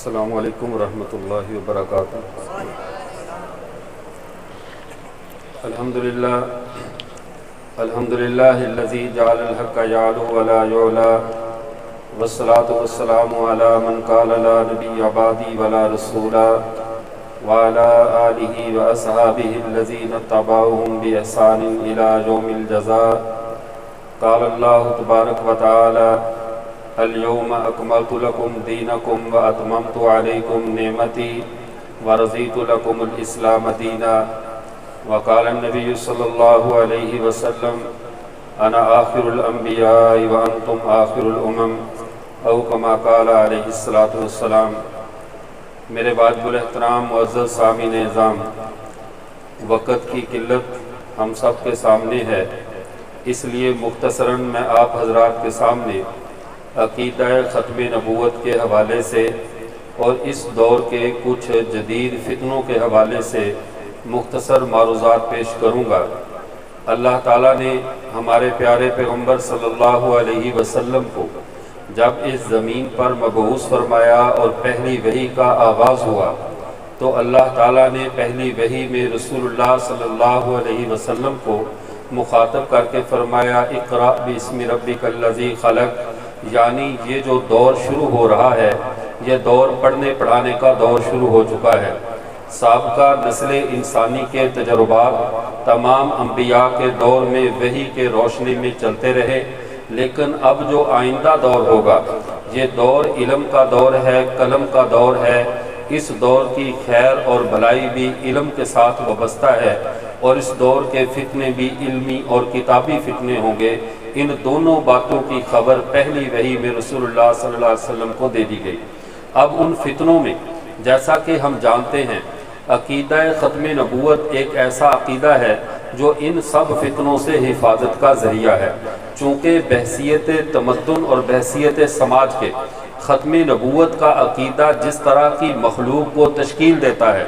السلام علیکم ورحمۃ اللہ وبرکاتہ۔ الحمدللہ الذی جعل الحق یعلو ولا یعلی والصلاة والسلام علی من قال لا نبی بعدی ولا رسول وعلی آلہ واصحابہ الذین اتبعوہم بإحسان الی یوم الجزاء۔ قال اللہ تبارک و تعالی اليوم اکملت لکم دینکم واتممت علیکم نعمتی ورضیت لکم الاسلام دینا۔ وقال النبی صلی اللہ علیہ وسلم انا آخر الانبیاء وانتم آخر الامم او کما قال علیہ الصلاۃ والسلام۔ میرے واجب الاحترام معزز سامعین اعظام، وقت کی قلت ہم سب کے سامنے ہے، اس لیے مختصراً میں آپ حضرات کے سامنے عقیدہ ختم نبوت کے حوالے سے اور اس دور کے کچھ جدید فتنوں کے حوالے سے مختصر معروضات پیش کروں گا۔ اللہ تعالیٰ نے ہمارے پیارے پیغمبر صلی اللہ علیہ وسلم کو جب اس زمین پر مبعوث فرمایا اور پہلی وحی کا آغاز ہوا تو اللہ تعالیٰ نے پہلی وحی میں رسول اللہ صلی اللہ علیہ وسلم کو مخاطب کر کے فرمایا اقرأ باسم ربک الذی خلق، یعنی یہ جو دور شروع ہو رہا ہے یہ دور پڑھنے پڑھانے کا دور شروع ہو چکا ہے۔ سابقہ نسل انسانی کے تجربات تمام انبیاء کے دور میں وحی کے روشنی میں چلتے رہے، لیکن اب جو آئندہ دور ہوگا یہ دور علم کا دور ہے، قلم کا دور ہے۔ اس دور کی خیر اور بھلائی بھی علم کے ساتھ وابستہ ہے، اور اس دور کے فتنے بھی علمی اور کتابی فتنے ہوں گے۔ ان دونوں باتوں کی خبر پہلی وحی میں رسول اللہ صلی اللہ علیہ وسلم کو دے دی گئی۔ اب ان فتنوں میں جیسا کہ ہم جانتے ہیں عقیدہ ختم نبوت ایک ایسا عقیدہ ہے جو ان سب فتنوں سے حفاظت کا ذریعہ ہے، چونکہ بحثیت تمدن اور بحثیت سماج کے ختم نبوت کا عقیدہ جس طرح کی مخلوق کو تشکیل دیتا ہے،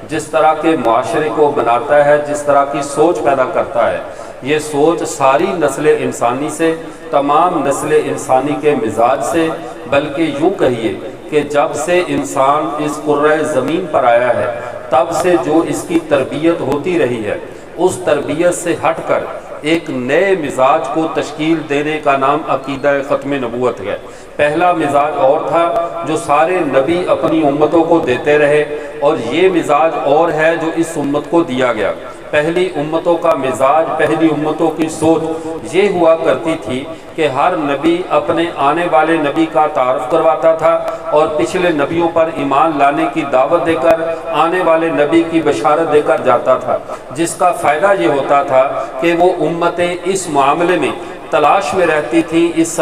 جس طرح کے معاشرے کو بناتا ہے، جس طرح کی سوچ پیدا کرتا ہے، یہ سوچ ساری نسل انسانی سے، تمام نسل انسانی کے مزاج سے، بلکہ یوں کہیے کہ جب سے انسان اس کرۂ زمین پر آیا ہے تب سے جو اس کی تربیت ہوتی رہی ہے اس تربیت سے ہٹ کر ایک نئے مزاج کو تشکیل دینے کا نام عقیدہ ختم نبوت ہے۔ پہلا مزاج اور تھا جو سارے نبی اپنی امتوں کو دیتے رہے، اور یہ مزاج اور ہے جو اس امت کو دیا گیا۔ پہلی امتوں کا مزاج، پہلی امتوں کی سوچ یہ ہوا کرتی تھی کہ ہر نبی اپنے آنے والے نبی کا تعارف کرواتا تھا اور پچھلے نبیوں پر ایمان لانے کی دعوت دے کر آنے والے نبی کی بشارت دے کر جاتا تھا، جس کا فائدہ یہ ہوتا تھا کہ وہ امتیں اس معاملے میں تلاش میں رہتی تھی، اس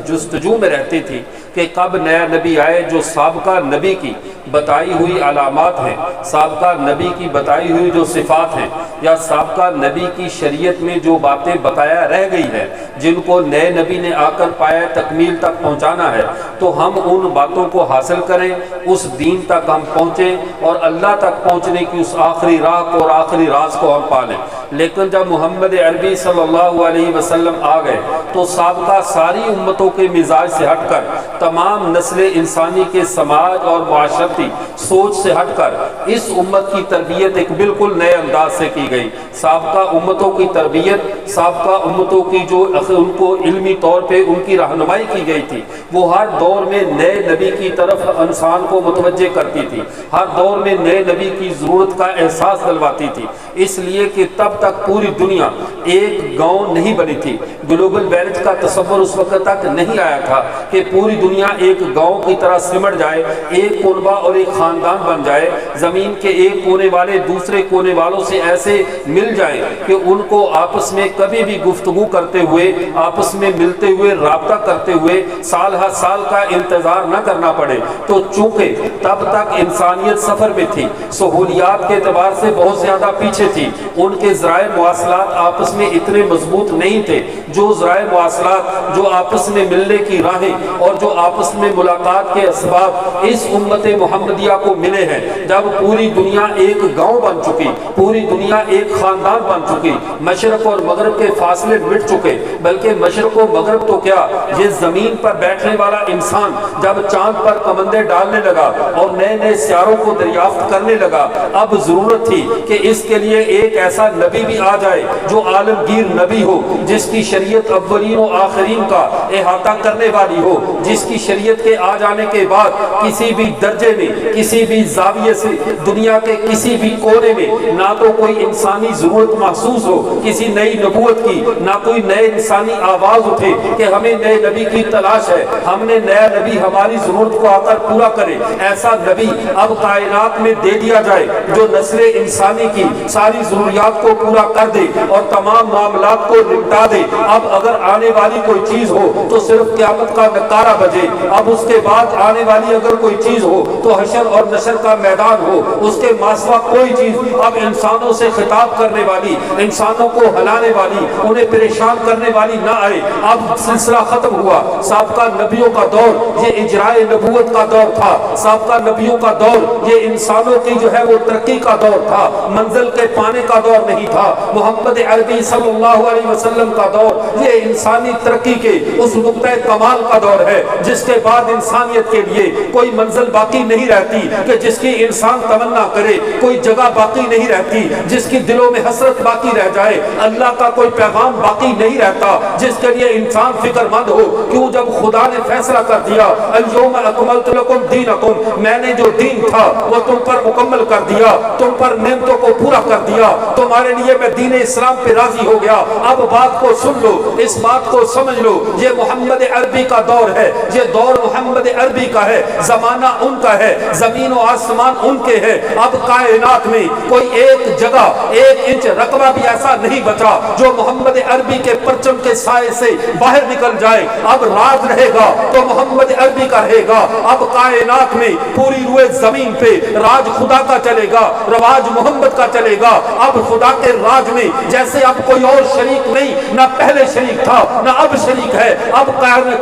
جستجو میں رہتی تھی کہ کب نیا نبی آئے جو سابقہ نبی کی بتائی ہوئی علامات ہیں، سابقہ نبی کی بتائی ہوئی جو صفات ہیں، یا سابقہ نبی کی شریعت میں جو باتیں بتایا رہ گئی ہیں جن کو نئے نبی نے آ کر پایا تکمیل تک پہنچانا ہے، تو ہم ان باتوں کو حاصل کریں، اس دین تک ہم پہنچیں اور اللہ تک پہنچنے کی اس آخری راہ کو اور آخری راز کو ہم پالیں۔ لیکن جب محمد عربی صلی اللہ علیہ وسلم آ گئے تو سابقہ ساری امتوں کے مزاج سے ہٹ کر، تمام نسل انسانی کے سماج اور معاشرتی سوچ سے ہٹ کر اس امت کی تربیت ایک بالکل نئے انداز سے کی گئی۔ سابقہ امتوں کی تربیت، سابقہ امتوں کی جو ان کو علمی طور پہ ان کی رہنمائی کی گئی تھی، وہ ہر دور میں نئے نبی کی طرف انسان کو متوجہ کرتی تھی، ہر دور میں نئے نبی کی ضرورت کا احساس دلواتی تھی، اس لیے کہ تب تک پوری دنیا ایک گاؤں نہیں بنی تھی۔ گلوبل ویلتھ کا تصور اس وقت تک نہیں آیا تھا کہ پوری دنیا ایک گاؤں کی طرح سمٹ جائے، ایک کنبہ اور ایک خاندان بن جائے، زمین کے ایک کونے والے دوسرے کونے والوں سے ایسے مل جائیں کہ ان کو آپس میں کبھی بھی گفتگو کرتے ہوئے، آپس میں ملتے ہوئے، رابطہ کرتے ہوئے سال ہر سال کا انتظار نہ کرنا پڑے۔ تو چونکہ تب تک انسانیت سفر میں تھی، سہولیات کے اعتبار سے بہت زیادہ پیچھے تھی، ان کے ذرائع مواصلات آپس میں اتنے مضبوط نہیں تھے، جو ذرائع مواصلات، جو آپس میں ملنے کی راہیں اور جو آپس میں ملاقات کے اسباب اس امت محمدیہ کو ملے ہیں، جب پوری دنیا ایک گاؤں بن چکی، پوری دنیا ایک خاندان بن چکی، مشرق اور مغرب کے فاصلے مٹ چکے، بلکہ مشرق و مغرب تو کیا، یہ زمین پر بیٹھنے والا انسان جب چاند پر کمندے ڈالنے لگا اور نئے نئے سیاروں کو دریافت کرنے لگا، اب ضرورت تھی کہ اس کے لیے ایک ایسا نبی بھی آ جائے جو عالمگیر نبی ہو، جس کی شریعت اولین و آخرین کا احاطہ کرنے والی ہو، جس کی شریعت کے آ جانے کے بعد کسی بھی درجے میں، کسی بھی زاویے سے، دنیا کے کسی بھی کونے میں نہ تو کوئی انسانی ضرورت محسوس ہو کسی نئی نبوت کی، نہ کوئی نئے انسانی آواز اٹھے کہ ہمیں نئے نبی کی تلاش ہے، ہم نے نیا نبی ہماری ضرورت کو آ کر پورا کرے۔ ایسا نبی اب کائنات میں دے دیا جائے جو نسل انسانی کی ساری ضروریات کو پورا کر دے اور تمام معاملات کو نمٹا دے۔ اب اگر آنے والی کوئی چیز ہو تو صرف قیامت کا نکارہ بجے، اب اس کے بعد آنے والی اگر کوئی چیز ہو تو حشر اور نشر کا میدان ہو، اس کے ماسوا کوئی چیز اب انسانوں سے خطاب کرنے والی، انسانوں کو ہلانے والی، انہیں پریشان کرنے والی نہ آئے۔ اب سلسلہ ختم ہوا۔ سابقہ نبیوں کا دور یہ اجرائے نبوت کا دور تھا، سابقہ نبیوں کا دور یہ انسانوں کی جو ہے وہ ترقی کا دور تھا، منزل کے پانے کا دور نہیں تھا۔ محمد عربی صلی اللہ علیہ وسلم کا دور یہ انسانی ترقی کے اس نقطۂ کمال کا دور ہے جس کے بعد انسانیت کے لیے کوئی منزل باقی نہیں رہتی کہ جس کی انسان تمنا کرے، کوئی جگہ باقی نہیں رہتی جس کی دلوں میں حسرت باقی رہ جائے، اللہ کا کوئی پیغام باقی نہیں رہتا جس کے لیے انسان فکر مند ہو۔ کیوں؟ جب خدا نے فیصلہ کر دیا الیوم اکملت لکم دینکم، میں نے جو دین تھا وہ تم پر مکمل کر دیا، تم پر نعمتوں کو پورا کر دیا، تمہارے لیے میں دین اسلام پہ راضی ہو گیا۔ اب بات کو سن لو، اس بات کو سمجھ لو، یہ محمد عربی کا دور ہے، یہ دور محمد عربی کا ہے، زمانہ ان کا ہے، زمین و آسمان ان کے ہے۔ اب کائنات میں کوئی ایک جگہ، ایک انچ رقبہ بھی ایسا نہیں بچا جو محمد عربی کے پرچم کے سائے سے باہر نکل جائے۔ اب راج رہے گا تو محمد عربی کا رہے گا۔ اب کائنات میں پوری روئے زمین پہ راج خدا کا چلے گا، رواج محمد کا چلے گا۔ اب خدا کے راج میں جیسے اب کوئی اور شریک نہیں، نہ پہلے شریک تھا نہ اب شریک ہے۔ اب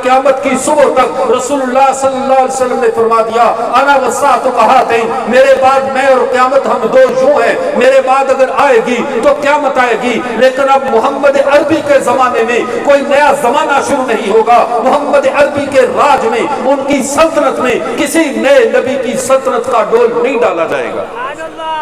قیامت کی صبح تک رسول اللہ صلی اللہ علیہ وسلم نے فرما دیا انا والساعۃ کہاتین، میرے بعد میں اور قیامت ہم دو یوں ہیں، میرے بعد اگر آئے گی تو قیامت آئے گی۔ لیکن اب محمد عربی کے زمانے میں کوئی نیا زمانہ شروع نہیں ہوگا، محمد عربی کے راج میں، ان کی سلطنت میں کسی نئے نبی کی سلطنت کا ڈول نہیں ڈالا جائے گا۔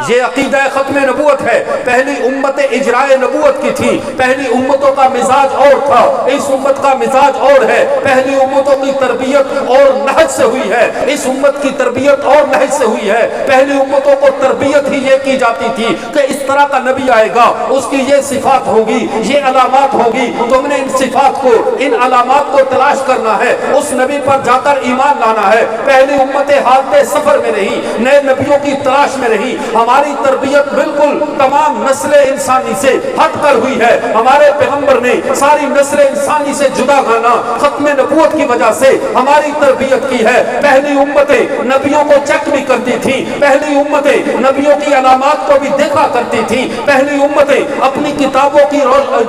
یہ عقیدہ ختم نبوت ہے۔ پہلی امت اجرائے نبوت کی تھی، پہلی امتوں کا مزاج اور تھا، اس امت کا مزاج اور ہے۔ پہلی امتوں کی تربیت اور نہج سے ہوئی ہے، اس امت کی تربیت اور نہج سے ہوئی ہے۔ پہلی امتوں کو تربیت ہی یہ کی جاتی تھی کہ اس طرح کا نبی آئے گا، اس کی یہ صفات ہوگی، یہ علامات ہوگی، تم نے ان صفات کو، ان علامات کو تلاش کرنا ہے، اس نبی پر جا کر ایمان لانا ہے۔ پہلی امت حالت سفر میں رہی، نئے نبیوں کی تلاش میں رہی۔ ہماری تربیت بالکل تمام نسل انسانی سے ہٹ کر ہوئی ہے۔ ہمارے پیغمبر نے ساری نسل انسانی سے جدا گانا ختم نبوت کی وجہ سے ہماری تربیت کی ہے۔ پہلی امتیں نبیوں کو چیک بھی کرتی تھیں، پہلی امتیں نبیوں کی علامات کو بھی دیکھا کرتی تھیں، پہلی امتیں اپنی کتابوں کی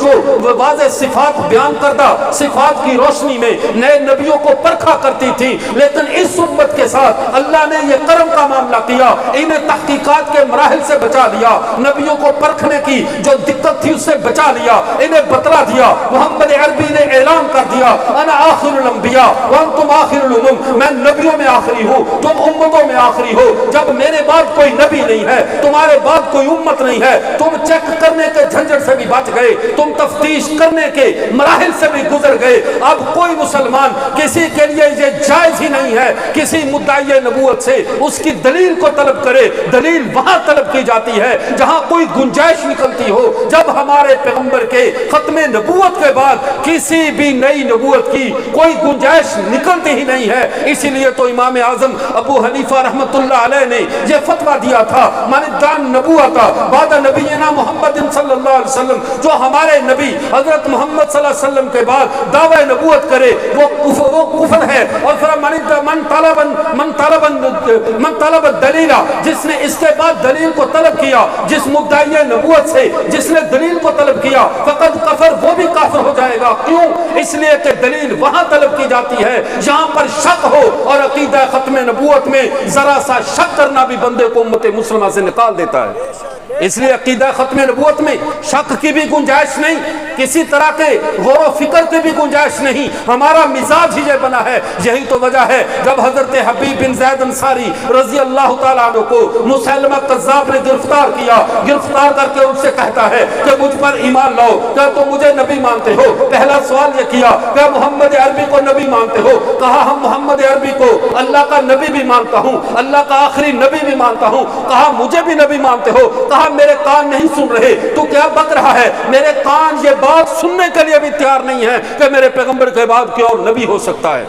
جو واضح صفات بیان کردہ صفات کی روشنی میں نئے نبیوں کو پرکھا کرتی تھیں۔ لیکن اس امت کے ساتھ اللہ نے یہ کرم کا معاملہ کیا، انہیں تحقیقات کے مراحل سے بچا لیا، نبیوں کو پرکھنے کی جو دقت تھی اس سے بچا لیا، انہیں بتلا دیا۔ محمد عربی نے اعلان کر دیا انا آخر الانبیاء وانتم آخر الامم، میں نبیوں میں آخری ہوں، تم امتوں میں آخری ہو۔ جب میرے بعد کوئی نبی نہیں ہے، تمہارے بعد کوئی امت نہیں ہے، تم چیک کرنے کے جھنجھٹ سے بھی بچ گئے، تم تفتیش کرنے کے مراحل سے بھی گزر گئے۔ اب کوئی مسلمان کسی کے لیے یہ جائز ہی نہیں ہے کسی مدعی نبوت سے اس کی دلیل کو طلب کرے۔ دلیل وہاں طلب کی جاتی ہے جہاں کوئی گنجائش نکلتی ہو۔ جب ہمارے پیغمبر کے ختم نبوت کے بعد کسی بھی نئی نبوت کی کوئی گنجائش نکلتی ہی نہیں ہے، اسی لیے تو امام اعظم ابو حنیفہ رحمۃ اللہ علیہ نے یہ فتویٰ دیا تھا من دان نبوت بعد نبینا محمد صلی اللہ علیہ وسلم، جو ہمارے نبی حضرت محمد صلی اللہ علیہ وسلم کے بعد دعوی نبوت کرے وہ کفر ہے۔ اور پھر من طلب دلیل، جس نے اس کے بعد دلیل کو طلب کیا، جس مدعی نبوت سے جس نے دلیل کو طلب کیا فقط کفر، وہ بھی کافر ہو جائے گا۔ کیوں؟ اس لیے کہ دلیل وہاں طلب کی جاتی ہے جہاں پر شک ہو اور عقیدہ ختم نبوت نبوت میں ذرا سا شک کرنا بھی بندے کو امت مسلمہ سے نکال دیتا ہے۔ اس لیے عقیدہ ختم نبوت میں شک کی بھی گنجائش نہیں، کسی طرح کے غور و فکر کی بھی گنجائش نہیں، ہمارا مزاج ہی یہ بنا ہے۔ یہی تو وجہ ہے جب حضرت حبیب بن زید انصاری رضی اللہ تعالیٰ عنہ کو مسیلمہ قذاب نے گرفتار کیا، گرفتار کر کے ان سے کہتا ہے کہ مجھ پر ایمان لاؤ، کیا تم مجھے نبی مانتے ہو؟ پہلا سوال یہ کیا، کیا محمد عربی کو نبی مانتے ہو؟ کہا ہم محمد عربی کو اللہ کا نبی بھی مانتا ہوں، اللہ کا آخری نبی بھی مانتا ہوں۔ کہا مجھے بھی نبی مانتے ہو؟ کہا میرے کان نہیں سن رہے، تو کیا بک رہا ہے؟ میرے کان یہ بات سننے کے لیے بھی تیار نہیں ہے کہ میرے پیغمبر کے بعد کوئی اور نبی ہو سکتا ہے،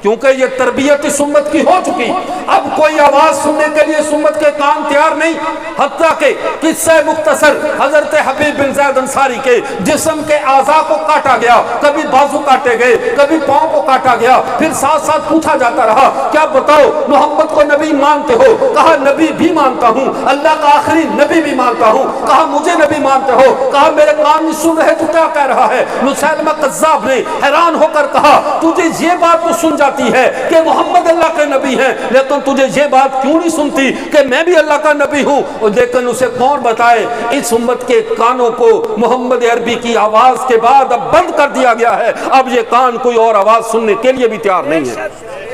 کیونکہ یہ تربیت اس امت کی ہو چکی۔ اب کوئی آواز سننے کے لیے اس امت کے کان تیار نہیں۔ حتیٰ کہ قصہ مختصر حضرت حبیب بن زید انصاری کے جسم کے اعضاء کو کاٹا گیا، کبھی بازو کاٹے گئے، کبھی پاؤں کو کاٹا گیا، پھر ساتھ ساتھ پوچھا جاتا رہا کیا بتاؤ محمد کو نبی مانتے ہو؟ کہا نبی بھی مانتا ہوں، اللہ کا آخری نبی بھی مانتا ہوں۔ کہا مجھے نبی مانتے ہو؟ کہا میرے کان نہیں سن رہے، تو کیا کہہ رہا ہے؟ مسیلمہ قذاب نے حیران ہو کر کہا تجھے یہ بات تو سن جاتی ہے کہ محمد اللہ کے نبی ہیں، لیکن تجھے یہ بات کیوں نہیں سنتی کہ میں بھی اللہ کا نبی ہوں؟ لیکن اسے کون بتائے اس امت کے کانوں کو محمد عربی کی آواز کے بعد اب بند کر دیا گیا ہے، اب یہ کان کوئی اور آواز سننے کے لیے بھی تیار نہیں ہے۔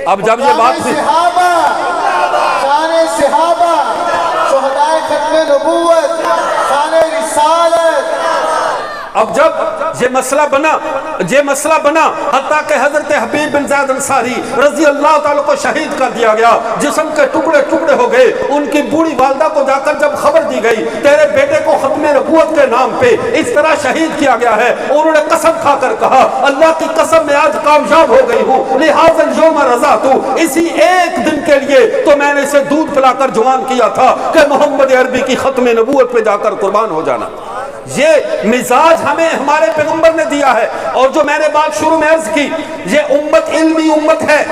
اب جب یہ بات شان صحابہ، شہدائے ختم نبوت، شان رسالت، اب جب یہ مسئلہ بنا حتیٰ کہ حضرت حبیب بن زید انصاری رضی اللہ تعالیٰ کو شہید کر دیا گیا، جسم کے ٹکڑے ٹکڑے ہو گئے۔ ان کی بوڑھی والدہ کو جا کر جب خبر دی گئی تیرے بیٹے کو ختم نبوت کے نام پہ اس طرح شہید کیا گیا ہے، انہوں نے قسم کھا کر کہا اللہ کی قسم میں آج کامیاب ہو گئی ہوں، لہذا اليوم رضیت، اسی ایک دن کے لیے تو میں نے اسے دودھ پلا کر جوان کیا تھا کہ محمد عربی کی ختم نبوت پہ جا کر قربان ہو جانا۔ یہ مزاج ہمیں ہمارے پیغمبر نے دیا ہے۔ اور جو میں نے بات شروع میں عرض کی، یہ امت علمی امت ہے،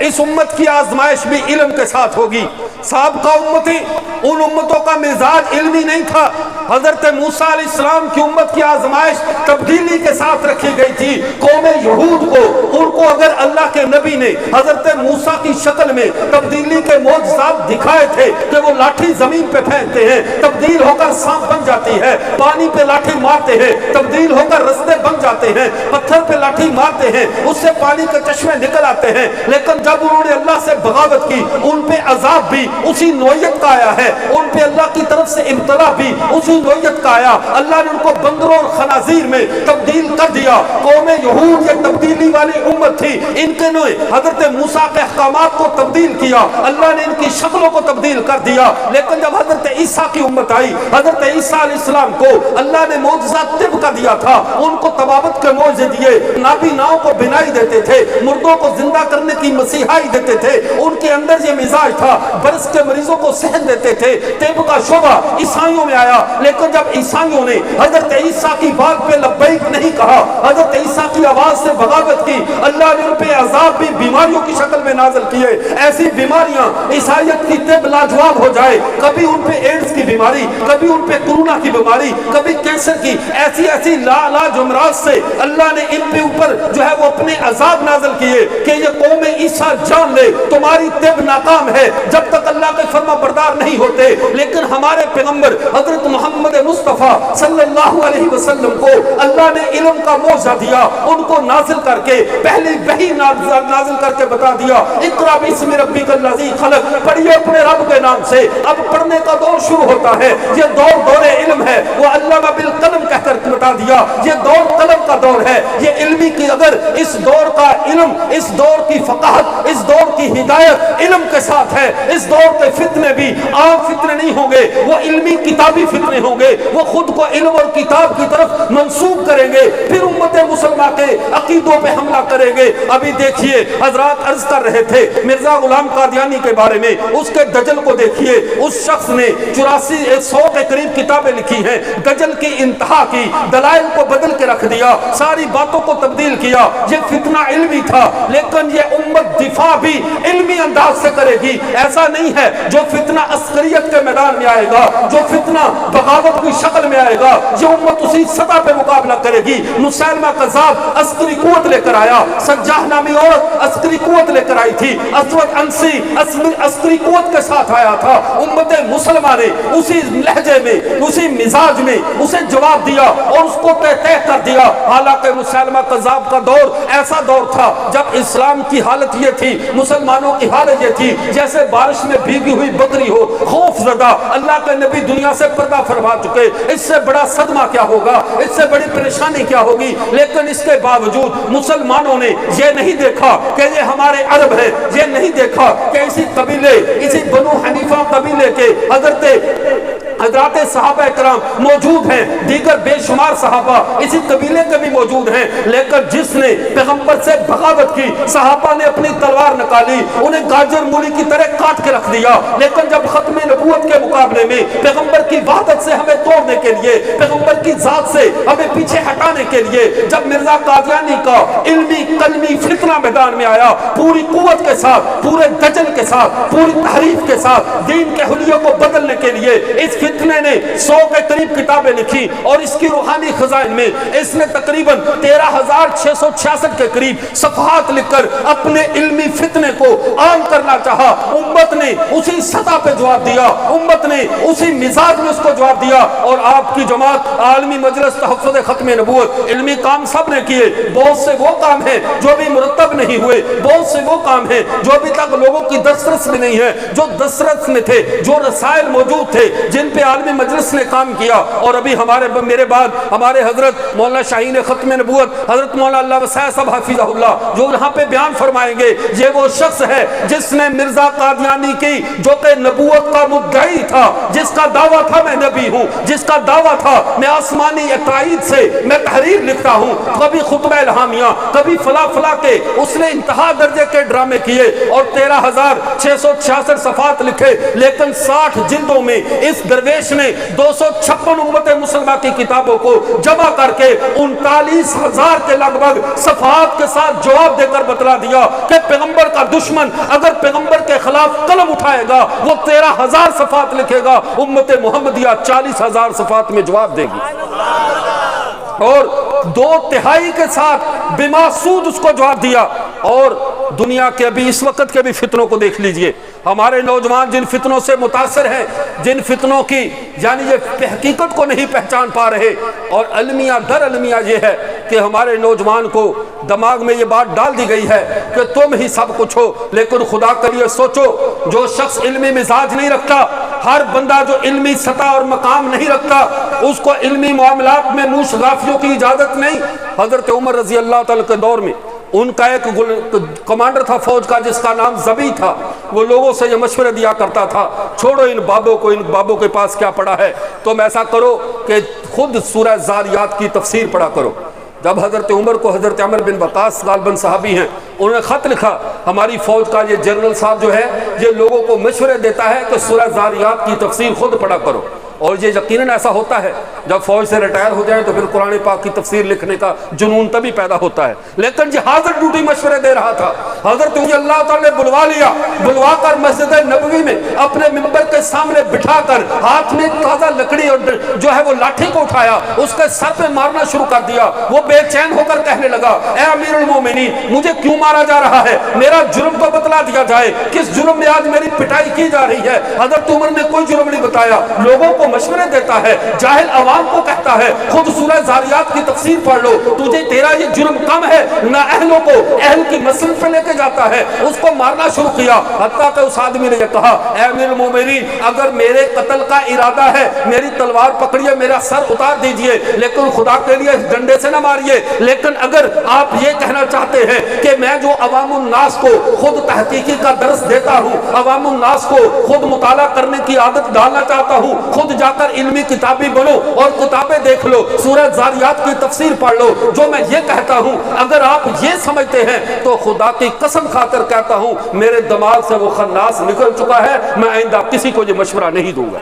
اس امت کی آزمائش بھی علم کے ساتھ ہوگی۔ سابقہ امتیں، ان امتوں کا مزاج علمی نہیں تھا۔ حضرت موسیٰ علیہ السلام کی امت کی آزمائش تبدیلی کے ساتھ رکھی گئی تھی۔ قوم یہود کو، ان کو اگر اللہ کے نبی نے حضرت موسیٰ کی شکل میں تبدیلی کے معجزات دکھائے تھے کہ وہ لاٹھی زمین پہ پھینکتے ہیں تبدیل ہو کر سانپ بن جاتی ہے، پانی پہ لاٹھی مارتے ہیں تبدیل ہو کر رستے بن جاتے ہیں، پتھر پہ لاٹھی مارتے ہیں اس سے پانی کے چشمے نکل آتے ہیں، لیکن جب انہوں نے اللہ سے بغاوت کی ان پہ عذاب بھی اسی نوعیت کا آیا ہے، ان پہ اللہ کی طرف سے ابتلا بھی اسی نوعیت کا آیا۔ اللہ نے ان کو بندروں اور خنازیر میں تبدیل کر دیا۔ قوم یہود یہ تبدیلی والی امت تھی، ان کے نے حضرت موسیٰ کے احکامات کو تبدیل کیا، اللہ نے ان کی شکلوں کو تبدیل کر دیا۔ لیکن جب حضرت عیسیٰ کی امت آئی، حضرت عیسیٰ علیہ السلام کو اللہ نے معجزات طب کا دیا تھا، ان کو طبابت کے معجزے دیے، نابیناؤں کو بینائی دیتے تھے، مردوں کو زندہ کرنے کی مسیحائی دیتے تھے، ان کے اندر یہ مزاج تھا، برس کے مریضوں کو صحت دیتے تھے۔ طب کا شعبہ عیسائیوں میں آیا، لیکن جب عیسائیوں نے حضرت عیسیٰ کی بات پہ لبیک نہیں کہا، حضرت عیسیٰ کی آواز سے بغاوت کی، اللہ نے ان پہ عذاب بھی بیماریوں کی شکل میں نازل کیے۔ ایسی بیماریاں عیسائیت کی طب لاجواب ہو جائے، کبھی ان پہ ایڈز کی بیماری، کبھی ان پہ کورونا کی بیماری، کبھی کینسر کی، ایسی لاعلاج امراض سے اللہ نے ان پہ اوپر جو ہے وہ اپنے عذاب نازل کیے کہ یہ قوم عیسیٰ جان لے تمہاری طب ناکام ہے جب تک اللہ کے فرما بردار نہیں ہوتے۔ لیکن ہمارے پیغمبر حضرت محمد مصطفیٰ صلی اللہ علیہ وسلم کو اللہ نے علم کا معجزہ دیا، ان کو نازل کر کے پہلی وحی نازل کر کے بتا دیا اقرأ باسم ربک الذی خلق، پڑھیے اپنے رب کے نام سے۔ اب پڑھنے کا دور شروع ہوتا ہے، یہ دور علم ہے، وہ علم بالقلم کہہ کر بتا دیا، یہ دور قلم کا دور ہے، یہ علمی کی اگر اس دور کا علم، اس دور کی فقاہت، اس دور کی ہدایت علم کے ساتھ ہے، اس دور کے فتنے بھی عام فتنے نہیں ہوں گے، وہ علمی کتابی فتنے ہوں گے، وہ خود کو علم اور کتاب کی طرف منسوب کریں گے، پھر امت مسلمہ کے عقیدوں پہ حملہ کریں گے۔ ابھی دیکھیے حضرات عرض کر رہے تھے مرزا غلام قادیانی کے بارے میں، اس کے دجل کو دیکھیے، اس شخص نے 8400 کے قریب کتابیں لکھی ہیں، دجل کی انتہا کی، دلائل کو بدل کے رکھ دیا، ساری باتوں کو تبدیل کیا۔ یہ فتنہ علمی علمی تھا، لیکن یہ امت دفاع بھی علمی انداز سے کرے گی۔ ایسا نہیں ہے جو فتنہ عسکریت کے میدان میں آئے گا، جو فتنہ بغاوت کی شکل میں آئے گا، یہ امت اسی سطح پہ مقابلہ کرے گی۔ مسیلمہ کذاب عسکری قوت لے کر آیا، سجاح نامی عورت عسکری قوت لے کر آئی تھی، اسود انسی عسکری قوت کے ساتھ آیا تھا۔ امت مسلمہ نے اسی لہجے میں، اسی مزاج میں اسے جواب دیا اور اس کو طے کر دیا۔ حالانکہ مسیلمہ کذاب کا دور ایسا دور تھا جب اسلام کی حالت یہ تھی، مسلمانوں کی حالت یہ تھی جیسے بارش میں بھیگی ہوئی بکری ہو، خوف زدہ۔ اللہ کے نبی دنیا سے پردہ فرما چکے، اس سے بڑا صدمہ کیا ہوگا، اس سے بڑی پریشانی کیا ہوگی؟ لیکن اس کے باوجود مسلمانوں نے یہ نہیں دیکھا کہ یہ ہمارے عرب ہے، یہ نہیں دیکھا کہ اسی قبیلے، اسی بنو حنیفہ قبیلے کے حضرات صحابہ کرام موجود ہیں، دیگر بے شمار صحابہ اسی قبیلے کے بھی موجود ہیں، لیکن جس نے پیغمبر سے بغاوت کی، صحابہ نے اپنی تلوار نکالی، انہیں گاجر مولی کی طرح کاٹ کے رکھ دیا۔ لیکن جب ختم نبوت کے مقابلے میں پیغمبر کی وحدت سے ہمیں توڑنے کے لیے، پیغمبر کی ذات سے ہمیں پیچھے ہٹانے کے لیے جب مرزا قادیانی کا علمی قلمی فتنہ میدان میں آیا، پوری قوت کے ساتھ، پورے دجل کے ساتھ، پوری تحریف کے ساتھ دین کے حلیوں کو بدلنے کے لیے اس فتنے نے 100 کے قریب کتابیں لکھی، اور اس کی روحانی خزائن میں اس نے تقریباً 13,666 کے قریب صفحات لکھ کر اپنے علمی فتنے کو عام کرنا چاہا۔ امت نے اسی سطح پہ جواب دیا، امت نے اسی مزاج میں اس کو جواب دیا، اور آپ کی جماعت عالمی مجلس تحفظ ختم نبوت علمی کام سب نے کیے۔ بہت سے وہ کام ہیں جو بھی مرتب نہیں ہوئے، بہت سے وہ کام ہیں جو ابھی تک لوگوں کی دسترس میں نہیں ہے، جو دسترس میں تھے، جو رسائل موجود تھے جن پہ عالمی مجلس نے کام کیا۔ اور ابھی میرے بعد ہمارے حضرت مولانا شاہین ختم نبوت حضرت مولانا اللہ وسیع صاحب حفظہ اللہ جو یہاں پہ بیان فرمائیں گے، یہ وہ شخص ہے جس نے مرزا قادیانی کی جو کہ نبوت کا مدعی تھا، جس کا دعویٰ تھا میں نبی ہوں، جس کا دعویٰ تھا میں آسمانی تائید سے میں تحریر لکھتا ہوں، کبھی خطبہ الہامیہ، کبھی فلاں فلاں کے، اس نے انتہا درجے کے ڈرامے کیے اور 13,666 صفحات لکھے، لیکن 60 جلدوں میں اس درویش نے 256 امت مسلمہ کی کتابوں کو جمع کر کے 39,000 کے لگ بھگ صفحات کے ساتھ جواب دے کر بتلا دیا کہ پیغمبر کا دشمن اگر پیغمبر کے خلاف قلم اٹھائے گا وہ 13,000 صفحات لکھے گا، امت محمدیہ 40,000 صفحات میں جواب دے گی، اور 2/3 کے ساتھ بما سود اس کو جواب دیا۔ اور دنیا کے ابھی اس وقت کے بھی فتنوں کو دیکھ لیجئے، ہمارے نوجوان جن فتنوں سے متاثر ہیں، جن فتنوں کی یعنی یہ حقیقت کو نہیں پہچان پا رہے، اور المیہ در المیہ یہ ہے کہ ہمارے نوجوان کو دماغ میں یہ بات ڈال دی گئی ہے کہ تم ہی سب کچھ ہو، لیکن خدا کے لیے سوچو، جو شخص علمی مزاج نہیں رکھتا، ہر بندہ جو علمی سطح اور مقام نہیں رکھتا، اس کو علمی معاملات میں منہ شگافیوں کی اجازت نہیں۔ حضرت عمر رضی اللہ تعالیٰ کے دور میں ان کا ایک کمانڈر تھا فوج کا جس کا نام زبی تھا، وہ لوگوں سے یہ مشورے دیا کرتا تھا، چھوڑو ان بابوں کے پاس کیا پڑا ہے، تم ایسا کرو کہ خود سورہ زاریات کی تفسیر پڑھا کرو۔ جب حضرت عمر کو حضرت عمر بن وقاص غالباً صحابی ہیں، انہوں نے خط لکھا، ہماری فوج کا یہ جنرل صاحب جو ہے یہ لوگوں کو مشورے دیتا ہے کہ سورہ زاریات کی تفسیر خود پڑھا کرو، اور یہ یقیناً ایسا ہوتا ہے جب فوج سے ریٹائر ہو جائیں تو پھر قرآن پاک کی تفسیر لکھنے کا جنون تبھی پیدا ہوتا ہے، لیکن یہ حاضر ڈیوٹی مشورے دے رہا تھا۔ حضرت اللہ تعالیٰ نے بلوا کر مسجد نبوی میں اپنے ممبر کے سامنے بٹھا کر ہاتھ میں تازہ لکڑی اور جو ہے وہ لاٹھی کو اٹھایا، اس کے سر پہ مارنا شروع کر دیا۔ وہ بے چین ہو کر کہنے لگا، اے امیر المومنین، مجھے کیوں مارا جا رہا ہے؟ میرا جرم تو بتلا دیا جائے، کس جرم میں آج میری پٹائی کی جا رہی ہے؟ حضرت عمر نے کوئی جرم نہیں بتایا، لوگوں کو مشورے دیتا ہے، جاہل عوام کو کہتا ہے خود سورہ زاریات کی تفسیر پڑھ لو، تجھے تیرا یہ جرم کم ہے، نہ اہلوں کو اہل کی مسلک پہ لے کے جاتا ہے، اس کو مارنا شروع کیا، حتیٰ کہ اس آدمی نے یہ کہا، اے امیر المومنین، اگر میرے قتل کا ارادہ ہے میری تلوار پکڑیے، میرا سر اتار دیجئے، لیکن خدا کے لیے اس ڈنڈے سے نہ ماریے۔ لیکن اگر آپ یہ کہنا چاہتے ہیں کہ میں جو عوام الناس کو خود تحقیقی کا درس دیتا ہوں، عوام الناس کو خود مطالعہ کرنے کی عادت ڈالنا چاہتا ہوں، خود جا کر علمی کتابی بنو اور کتابیں دیکھ لو، سورہ زاریات کی تفسیر پڑھ لو، جو میں یہ کہتا ہوں اگر آپ یہ سمجھتے ہیں تو خدا کی قسم کھا کر کہتا ہوں میرے دماغ سے وہ خناس نکل چکا ہے، میں آئندہ کسی کو یہ مشورہ نہیں دوں گا۔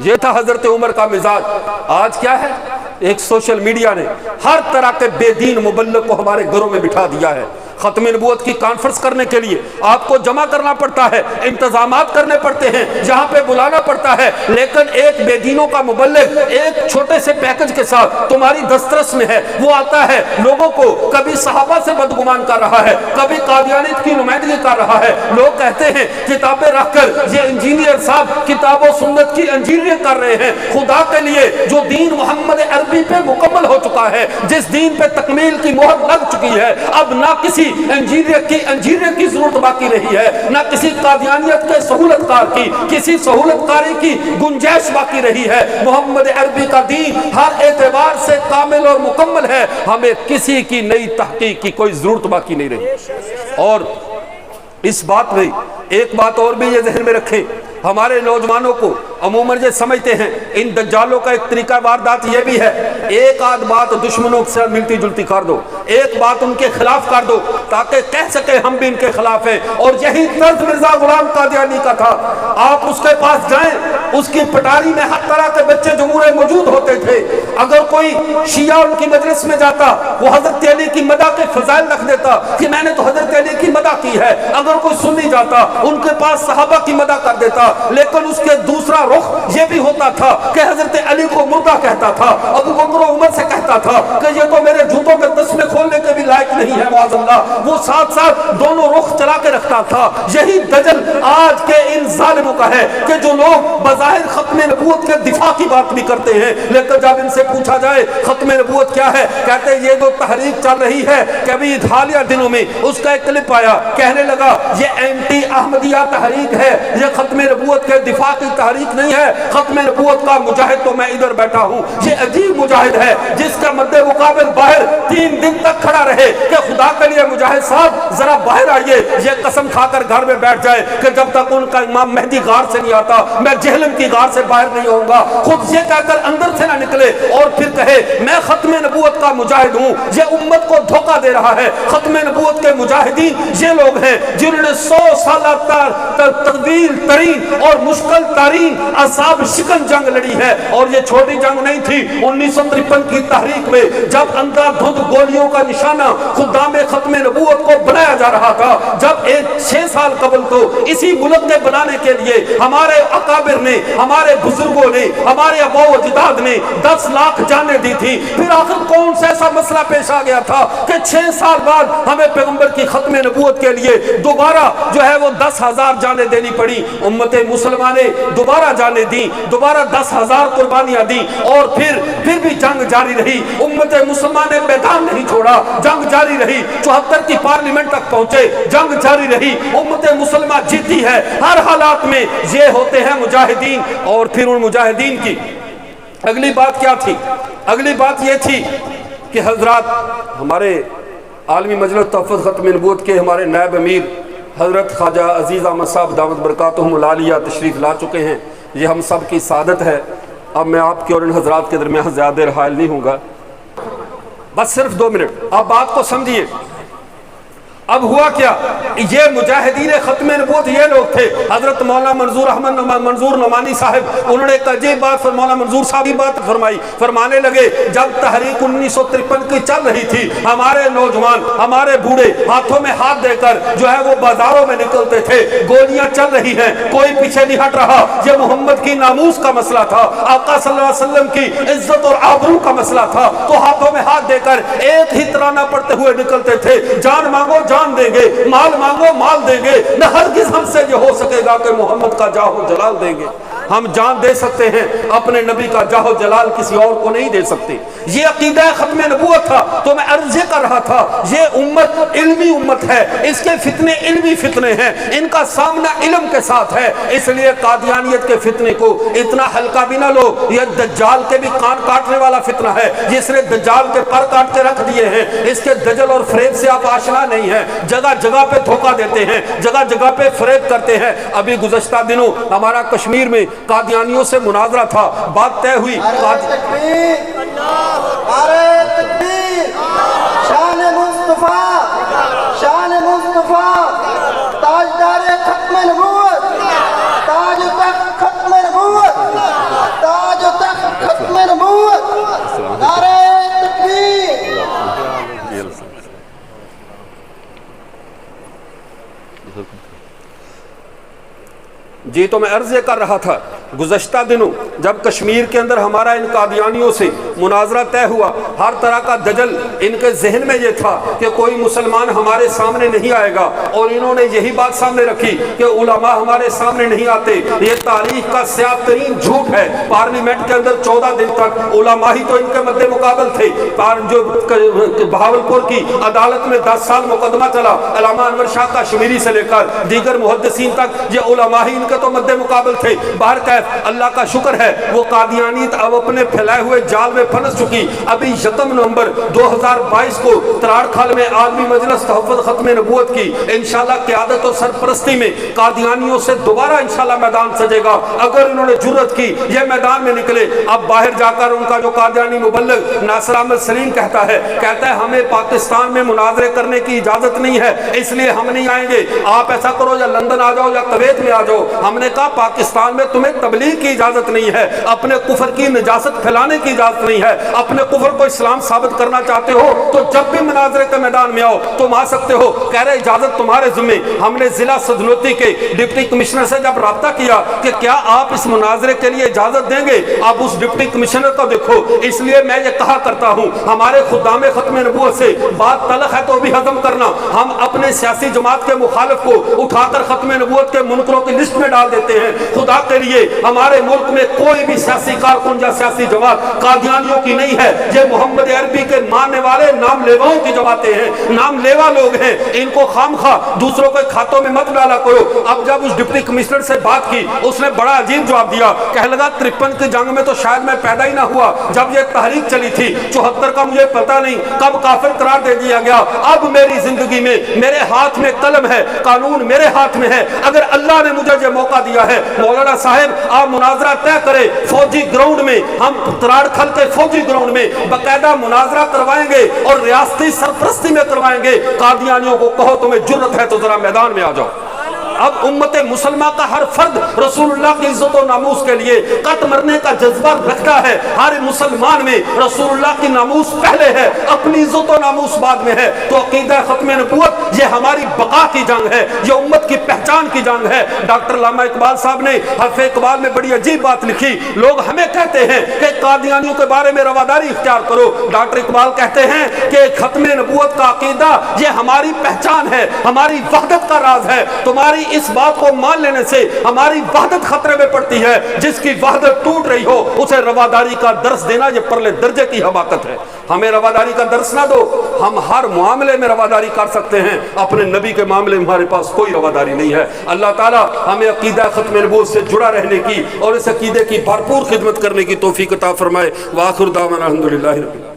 یہ تھا حضرت عمر کا مزاج۔ آج کیا ہے؟ ایک سوشل میڈیا نے ہر طرح کے بے دین مبلغ کو ہمارے گھروں میں بٹھا دیا ہے، ختم نبوت کی کانفرنس کرنے کے لیے آپ کو جمع کرنا پڑتا ہے، انتظامات کرنے پڑتے ہیں، جہاں پہ بلانا پڑتا ہے، لیکن ایک بے دینوں کا مبلغ ایک چھوٹے سے پیکج کے ساتھ تمہاری دسترس میں ہے، وہ آتا ہے، لوگوں کو کبھی صحابہ سے بدگمان کر رہا ہے، کبھی قادیانیت کی نمائندگی کر رہا ہے، لوگ کہتے ہیں کتابیں رکھ کر یہ انجینئر صاحب کتاب و سنت کی انجینئرنگ کر رہے ہیں۔ خدا کے لیے جو دین محمد عربی پہ مکمل ہو چکا ہے، جس دین پہ تکمیل کی مہر لگ چکی ہے، اب نہ کسی انجینئر کی ضرورت باقی نہیں ہے، نہ کسی قادیانیت کے سہولت کار کی، کسی سہولت کاری کی گنجائش باقی رہی ہے۔ محمد عربی کا دین ہر اعتبار سے کامل اور مکمل ہے، ہمیں کسی کی نئی تحقیق کی کوئی ضرورت باقی نہیں رہی۔ اور اس بات میں ایک بات اور بھی یہ ذہن میں رکھیں، ہمارے نوجوانوں کو عموماً یہ سمجھتے ہیں ان دجالوں کا ایک طریقہ واردات یہ بھی ہے، ایک آدھ بات دشمنوں سے ملتی جلتی کر دو، ایک بات ان کے خلاف کر دو تاکہ کہہ سکے ہم بھی ان کے خلاف ہیں۔ اور یہی طرز مرزا غلام قادیانی کا تھا، آپ اس کے پاس جائیں، اس کی پٹاری میں ہر طرح کے بچے جمہورے موجود ہوتے تھے، اگر کوئی شیعہ ان کی مجلس میں جاتا وہ حضرت علی کی مدح کے فضائل رکھ دیتا کہ میں نے تو حضرت علی کی مدح کی ہے، اگر کوئی سنی جاتا ان کے پاس صحابہ کی مدح کر دیتا، لیکن اس کے دوسرا رخ یہ بھی ہوتا تھا کہ حضرت علی کو مردہ کہتا تھا، ابو بکر و عمر سے کہتا تھا کہ یہ تو میرے جوتوں کے تسمے کھولنے کے بھی لائق نہیں ہے، معاذ اللہ، وہ ساتھ ساتھ دونوں رخ چلا کے رکھتا تھا۔ یہی دجل آج کے ان ظالموں کا ہے کہ جو لوگ بظاہر ختم نبوت کے دفاع کی بات بھی کرتے ہیں، لیکن جب ان سے پوچھا جائے ختم نبوت کیا ہے، کہتے ہیں یہ جو تحریک چل رہی ہے، کبھی حالیہ دنوں میں اس کا ایک کلپ آیا، کہنے لگا یہ اینٹی احمدیہ تحریک ہے، یہ ختم نبوت کے دفاع کی تحریک نہیں ہے، ختم نبوت کا مجاہد تو میں ادھر بیٹھا ہوں۔ یہ عجیب مجاہد ہے جس کا مد مقابل باہر 3 دن تک کھڑا رہے کہ خدا کے لیے مجاہد صاحب ذرا باہر آئیے، یہ قسم کھا کر گھر میں بیٹھ جائے کہ جب تک ان کا امام مہدی غار سے نہیں آتا میں جہلم کی غار سے باہر نہیں ہوں گا، خود یہ کہہ کر اندر سے نہ نکلے اور پھر کہے میں ختم نبوت کا مجاہد ہوں۔ یہ امت کو دھوکہ دے رہا ہے۔ ختم نبوت کے مجاہدین یہ لوگ ہیں جنہوں نے 100 سالہ طویل ترین اور مشکل ترین عذاب شکن جنگ لڑی ہے، اور یہ چھوٹی جنگ نہیں تھی۔ 1953 کی تحریک میں جب اندھا دھند گولیوں کا نشانہ خدام ختم نبوت کو بنایا جا رہا تھا، جب 6 سال قبل تو اسی ملک کے بنانے کے لیے ہمارے اکابر نے، ہمارے بزرگوں نے، ہمارے اباء و اجداد نے 10 لاکھ جانیں دی تھی، پھر آخر کون سا ایسا مسئلہ پیش آ گیا تھا کہ 6 سال بعد ہمیں پیغمبر کی ختم نبوت کے لیے دوبارہ جو ہے وہ 10,000 جانیں دینی پڑی۔ امت مسلمہ نے دوبارہ جانیں دی، دوبارہ 10,000 قربانیاں دی، اور پھر بھی جنگ جاری رہی۔ امت مسلمہ نے میدان نہیں چھوڑا، جنگ جاری رہی، 74 کی پارلیمنٹ تک پہنچے، جنگ جاری رہی، امت مسلمہ جیتی ہے۔ ہر حالات میں یہ ہوتے ہیں مجاہدین۔ اور پھر ان مجاہدین کی اگلی بات کیا تھی؟ اگلی بات یہ تھی کہ حضرات ہمارے عالمی مجلس تحفظ ختم نبوت کے ہمارے نائب امیر حضرت خواجہ عزیز احمد صاحب دامت برکاتہم العالیہ تشریف لا چکے ہیں، یہ ہم سب کی سعادت ہے۔ اب میں آپ کے اور ان حضرات کے درمیان زیادہ دیر حائل نہیں ہوں گا، بس صرف 2 منٹ آپ بات کو سمجھیے۔ اب ہوا کیا؟ یہ مجاہدین ختم نبوت یہ لوگ تھے۔ حضرت مولانا منظور احمد منظور نعمانی صاحب انہوں نے ایک عجیب بات مولانا منظور صاحب کی بات فرمائی، فرمانے لگے جب تحریک 1953 کی چل رہی تھی، ہمارے نوجوان، ہمارے بوڑھے ہاتھوں میں ہاتھ دے کر جو ہے وہ بازاروں میں نکلتے تھے، گولیاں چل رہی ہیں، کوئی پیچھے نہیں ہٹ رہا۔ یہ محمد کی ناموس کا مسئلہ تھا، آقا صلی اللہ علیہ وسلم کی عزت اور آبرو کا مسئلہ تھا، تو ہاتھوں میں ہاتھ دے کر ایک ہی ترانہ پڑھتے ہوئے نکلتے تھے، جان مانگو جان دیں گے، مال مانگو مال دیں گے، نہ ہرگز ہم سے یہ ہو سکے گا کہ محمد کا جاہ و جلال دیں گے۔ ہم جان دے سکتے ہیں، اپنے نبی کا جاہ و جلال کسی اور کو نہیں دے سکتے۔ یہ عقیدہ ختم نبوت تھا۔ تو میں عرض یہ کر رہا تھا، یہ امت علمی امت ہے، اس کے فتنے علمی فتنے ہیں، ان کا سامنا علم کے ساتھ ہے، اس لیے قادیانیت کے فتنے کو اتنا ہلکا بھی نہ لو۔ یہ دجال کے بھی کان کاٹنے والا فتنہ ہے، جس نے دجال کے پر کاٹ کے رکھ دیے ہیں، اس کے دجل اور فریب سے آپ آشنا نہیں ہیں، جگہ جگہ پہ دھوکہ دیتے ہیں، جگہ جگہ پہ فریب کرتے ہیں۔ ابھی گزشتہ دنوں ہمارا کشمیر میں قادیانیوں سے مناظرہ تھا، بات طے ہوئی۔ شان مصطفیٰ، شان مصطفیٰ، تاجدار ختم نبوت، تاج تخت ختم نبوت، تاج تخت ختم نبوت، نعرہ تکبیر۔ جی تو میں عرض کر رہا تھا گزشتہ دنوں جب کشمیر کے اندر ہمارا ان قادیانیوں سے مناظرہ طے ہوا، ہر طرح کا دجل ان کے ذہن میں یہ تھا کہ کوئی مسلمان ہمارے سامنے نہیں آئے گا، اور انہوں نے یہی بات سامنے رکھی کہ علماء ہمارے سامنے نہیں آتے۔ یہ تاریخ کا سیاہ ترین جھوٹ ہے۔ پارلیمنٹ کے اندر 14 دن تک علماء ہی تو ان کے مد مقابل تھے۔ جو بہاولپور کی عدالت میں 10 سال مقدمہ چلا، علامہ انور شاہ کشمیری سے لے کر دیگر محدثین تک، یہ علماء ہی ان کے تو مد مقابل تھے۔ بہرکیف اللہ کا شکر ہے وہ قادیانیت اب اپنے پھیلائے ہوئے جال میں پھنس چکی۔ ابھی 1 نومبر 2022 کو تراڑ کھل میں عالمی مجلس تحفظ ختم نبوت کی انشاءاللہ قیادت و سرپرستی میں قادیانیوں سے دوبارہ انشاءاللہ میدان سجے گا۔ اگر انہوں نے جرت کی یہ میدان میں نکلے، اب باہر جا کر ان کا جو قادیانی مبلغ ناصر احمد سلیم کہتا ہے ہمیں پاکستان میں مناظرے کرنے کی اجازت نہیں ہے، اس لیے ہم نہیں آئیں گے، آپ ایسا کرو یا لندن آ جاؤ یا کویت میں آ جاؤ۔ ہم نے کہا پاکستان میں تمہیں تبلیغ کی اجازت نہیں ہے، اپنے کفر کی نجاست پھیلانے کی اجازت نہیں ہے، اپنے کفر کو اسلام ثابت کرنا چاہتے ہو تو جب بھی مناظرے کے میدان میں آؤ تم آ سکتے ہو۔ کہہ رہے اجازت تمہارے ذمہ۔ ہم نے ضلع صدنوتی کے ڈپٹی کمشنر سے جب رابطہ کیا کہ کیا آپ اس مناظرے کے لیے اجازت دیں گے، آپ اس ڈپٹی کمشنر کو دیکھو۔ اس لیے میں یہ کہا کرتا ہوں ہمارے خدام ختم نبوت سے بات تلخ ہے تو بھی ہضم کرنا، ہم اپنے سیاسی جماعت کے مخالف کو اٹھا کر ختم نبوت کے منکروں کی لسٹ میں ڈال دیتے ہیں۔ خدا کے لیے ہمارے ملک میں کوئی بھی سیاسی کارکن یا سیاسی جماعت قادیانیوں کی نہیں ہے۔ یہ محمد عربی کے ماننے والے نام لیواؤں کی جماعتیں ہیں، نام لیوا لوگ ہیں، ان کو خامخواہ دوسروں کے کھاتوں میں مت ڈالا کرو۔ اب جب اس ڈپٹی کمشنر سے بات کی اس نے بڑا عجیب جواب دیا، کہنے لگا 53 کی جنگ میں تو شاید میں پیدا ہی نہ ہوا جب یہ تحریک چلی تھی، 74 کا مجھے پتہ نہیں کب کافر قرار دے دیا گیا۔ اب میری زندگی میں میرے ہاتھ میں قلم ہے، قانون میرے ہاتھ میں ہے، اگر اللہ نے مجھے یہ موقع دیا ہے مولانا صاحب آپ مناظرہ طے کریں، فوجی گراؤنڈ میں، ہم تراڑ کھل کے فوجی گراؤنڈ میں باقاعدہ مناظرہ کروائیں گے اور ریاستی سرپرستی میں کروائیں گے۔ قادیانیوں کو کہو تمہیں جرت ہے تو ذرا میدان میں آ جاؤ۔ اب امت مسلمہ کا ہر فرد رسول اللہ کی عزت و ناموس کے لیے قط مرنے کا جذبہ رکھتا ہے۔ ہر مسلمان میں رسول اللہ کی ناموس پہلے ہے، اپنی عزت و ناموس بعد میں ہے۔ تو عقیدہ ختم نبوت یہ ہماری بقا کی جنگ ہے، یہ امت کی پہچان کی جنگ ہے۔ ڈاکٹر علامہ اقبال صاحب نے حرف اقبال میں بڑی عجیب بات لکھی، لوگ ہمیں کہتے ہیں کہ قادیانیوں کے بارے میں رواداری اختیار کرو۔ ڈاکٹر اقبال کہتے ہیں کہ ختم نبوت کا عقیدہ یہ ہماری پہچان ہے، ہماری وحدت کا راز ہے۔ تمہاری اس بات کو مان لینے سے ہماری وحدت خطرے میں پڑتی ہے۔ جس کی وحدت ٹوٹ رہی ہو اسے رواداری کا درس دینا یہ پرلے درجے کی حماقت ہے۔ ہمیں رواداری کا درس نہ دو، ہم ہر معاملے میں رواداری کر سکتے ہیں، اپنے نبی کے معاملے میں ہمارے پاس کوئی رواداری نہیں ہے۔ اللہ تعالیٰ ہمیں عقیدہ ختم نبوت سے جڑا رہنے کی اور اس عقیدے کی بھرپور خدمت کرنے کی توفیق عطا فرمائے۔ وآخر دعوانا الحمدللہ رب العالمین۔